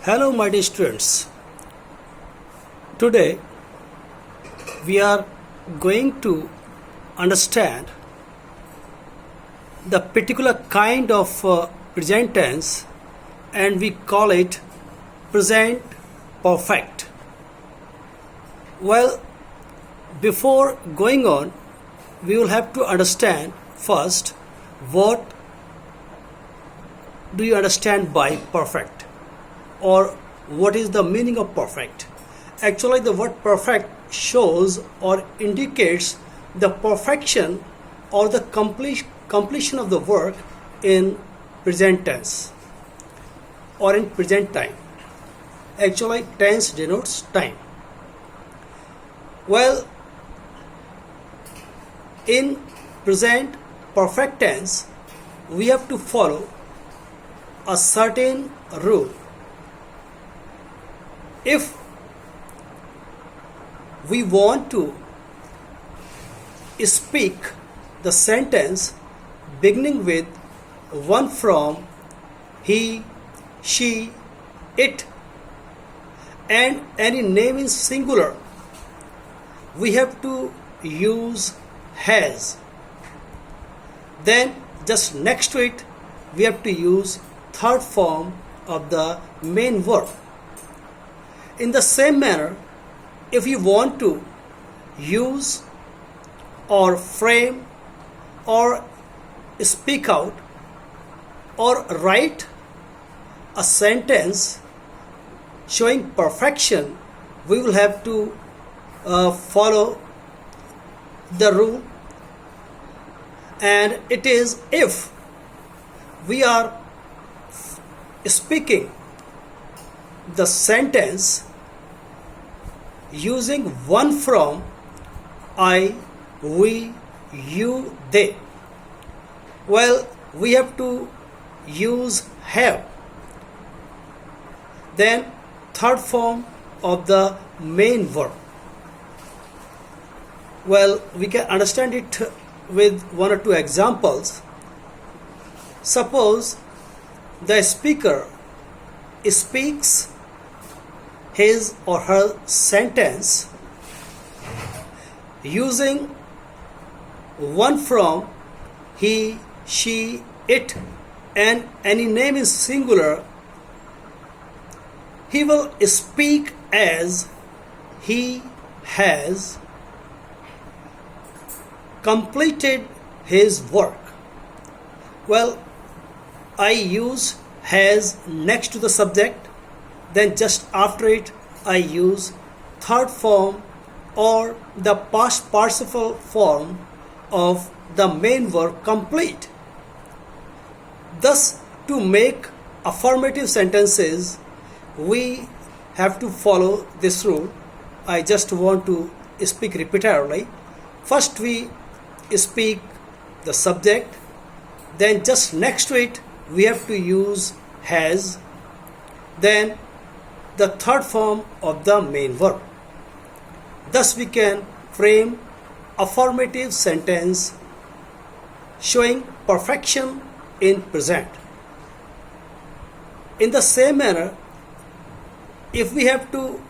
Hello, my dear students. Today we are going to understand the particular kind of present tense, and we call it present perfect. Well, before going on, we will have to understand first what do you understand by perfect, or what is the meaning of perfect. Actually, the word perfect shows or indicates the perfection or the completion of the work in present tense or in present time. Actually, tense denotes time. Well, in present perfect tense, we have to follow a certain rule. If we want to speak the sentence beginning with one from, he, she, it, and any name in singular, we have to use has. Then just next to it, we have to use third form of the main verb. In the same manner, if you want to use or frame or speak out or write a sentence showing perfection, we will have to follow the rule, and it is if we are speaking the sentence using one from, I, we, you, they. Well, we have to use have. Then third form of the main verb. Well, we can understand it with one or two examples. Suppose the speaker speaks his or her sentence using one from, he, she, it, and any name is singular. He will speak as he has completed his work. Well, I use has next to the subject, then just after it I use third form or the past participle form of the main verb complete. Thus, to make affirmative sentences, we have to follow this rule. I just want to speak repeatedly. First we speak the subject, then just next to it we have to use has, then the third form of the main verb. Thus we can frame affirmative sentence showing perfection in present. In the same manner, if we have to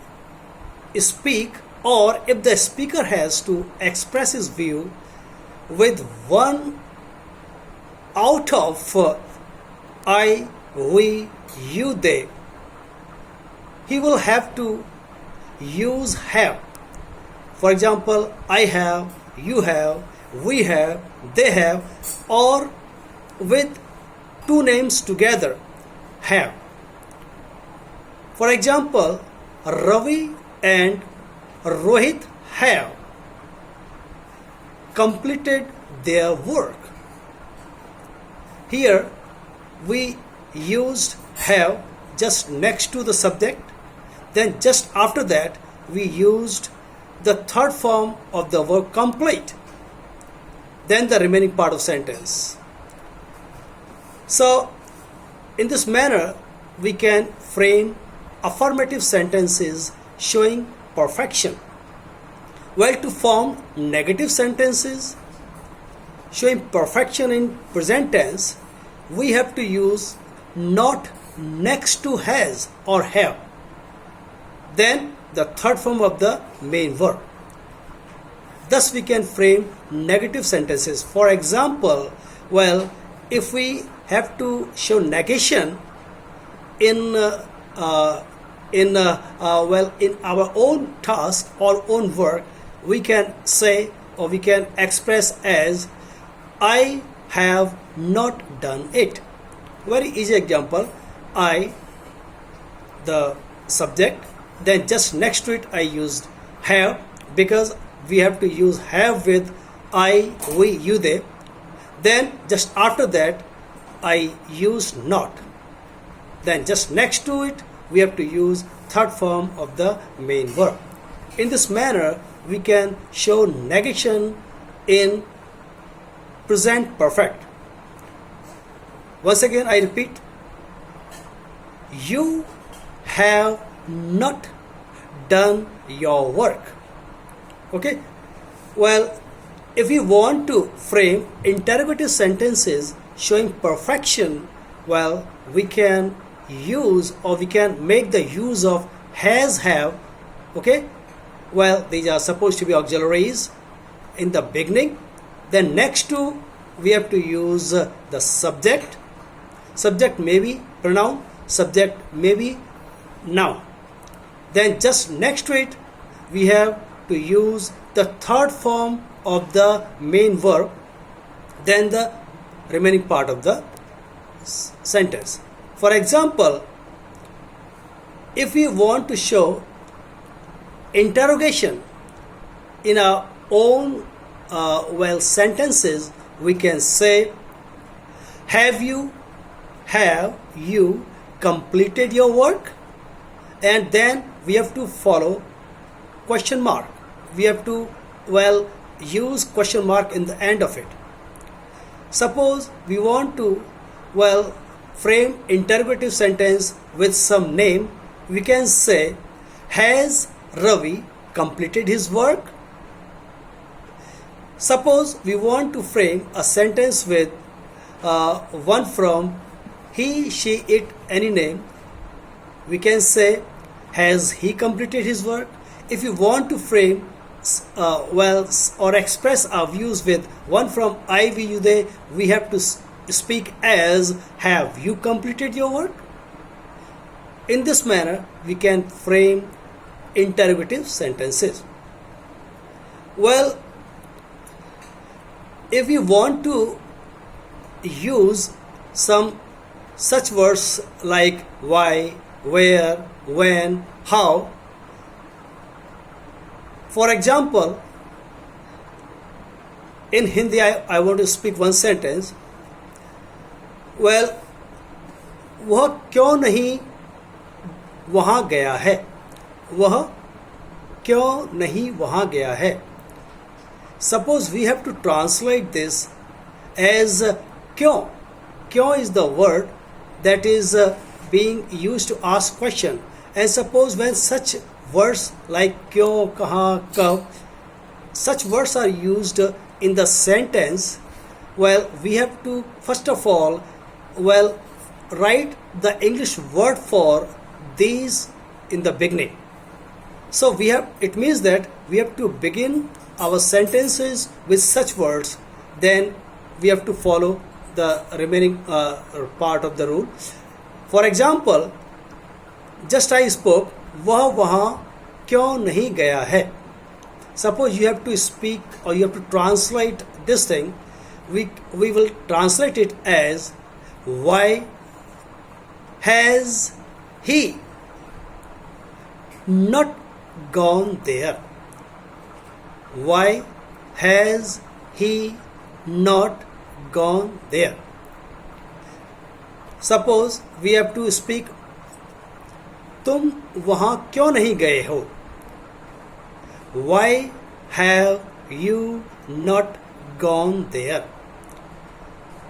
speak, or if the speaker has to express his view with one out of I, we, you, they, he will have to use have. For example, I have, you have, we have, they have, or with two names together, have. For example, Ravi and Rohit have completed their work. Here we used have just next to the subject, then just after that we used the third form of the verb complete, then the remaining part of sentence. So in this manner we can frame affirmative sentences showing perfection. Well, to form negative sentences showing perfection in present tense, we have to use not next to has or have, then the third form of the main verb. Thus we can frame negative sentences. For example, well, if we have to show negation in in our own task or own work, we can say or we can express as I have not done it. Very easy example. I, the subject, then just next to it I used have, because we have to use have with I, we, you, they. Then just after that I use not. Then just next to it we have to use third form of the main verb. In this manner we can show negation in present perfect. Once again I repeat, you have not done your work. Okay? Well, if we want to frame interrogative sentences showing perfection, well, we can use or we can make the use of has, have. Okay? Well, these are supposed to be auxiliaries in the beginning. Then next to we have to use the subject. Subject may be pronoun, subject may be noun. Then just next to it we have to use the third form of the main verb, then the remaining part of the sentence. For example, if we want to show interrogation in our own sentences, we can say have you completed your work? And then we have to follow question mark. We have to use question mark in the end of it. Suppose we want to frame interrogative sentence with some name, we can say has Ravi completed his work? Suppose we want to frame a sentence with one from he, she, it, any name, we can say has he completed his work? If you want to frame or express our views with one from I, we, you, they, we have to speak as have you completed your work? In this manner we can frame interrogative sentences. Well, if we want to use some such words like why, where, when, how. For example, in Hindi I want to speak one sentence. Well, वह क्यों नहीं वहाँ गया है? वह क्यों नहीं वहाँ गया है? Suppose we have to translate this as क्यों. क्यों is the word that is being used to ask question. And suppose when such words like क्यों, कहाँ, कब, such words are used in the sentence, we have to first of all write the English word for these in the beginning. So it means that we have to begin our sentences with such words, then we have to follow the remaining part of the rule. For example, just I spoke वह वहाँ क्यों नहीं गया है. Suppose you have to speak or you have to translate this thing, we will translate it as why has he not gone there? Why has he not gone there? Suppose we have to speak तुम वहाँ क्यों नहीं गए हो? Why have you not gone there?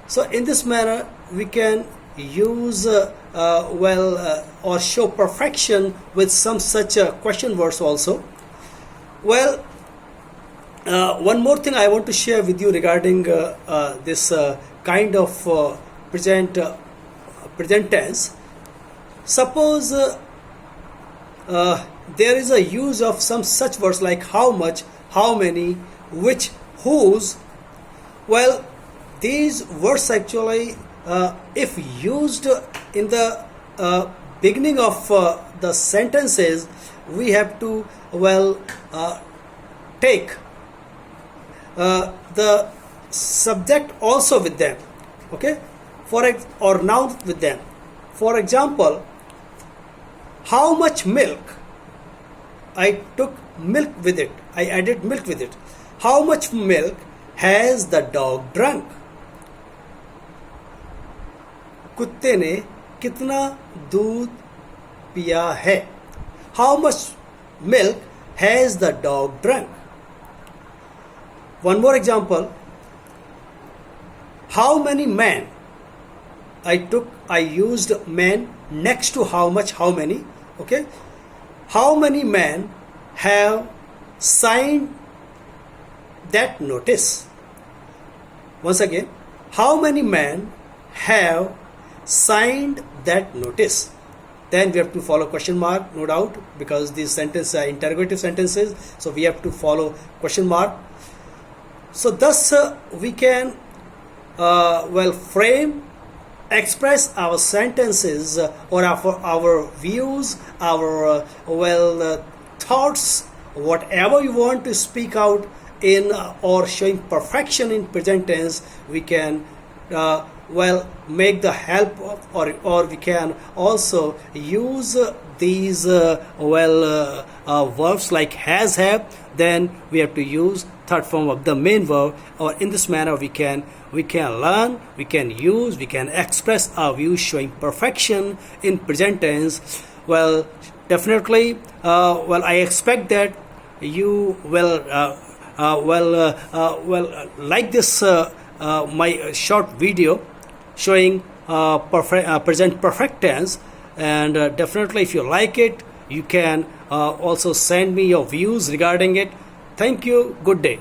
So in this manner we can use or show perfection with some such question words also. One more thing I want to share with you regarding this kind of present tense. Suppose there is a use of some such words like how much, how many, which, whose. Well, these words actually, if used in the beginning of the sentences, we have to take the subject also with them, okay, or noun with them. For example, how much milk? I took milk with it. I added milk with it. How much milk has the dog drunk? कुत्ते ने कितना दूध पिया है? How much milk has the dog drunk? One more example. How many men? I used men next to how much, how many. Okay. How many men have signed that notice? Once again, how many men have signed that notice? Then we have to follow question mark, no doubt, because these sentences are interrogative sentences, so we have to follow question mark. So thus we can frame, express our sentences or our views, our thoughts, whatever you want to speak out in or showing perfection in present tense. We can make the help of, or we can also use these verbs like has, have. Then we have to use third form of the main verb, or in this manner we can learn, we can use, we can express our views showing perfection in present tense. Well, definitely, I expect that you will like this my short video showing present perfect tense, and definitely if you like it, you can also send me your views regarding it. Thank you. Good day.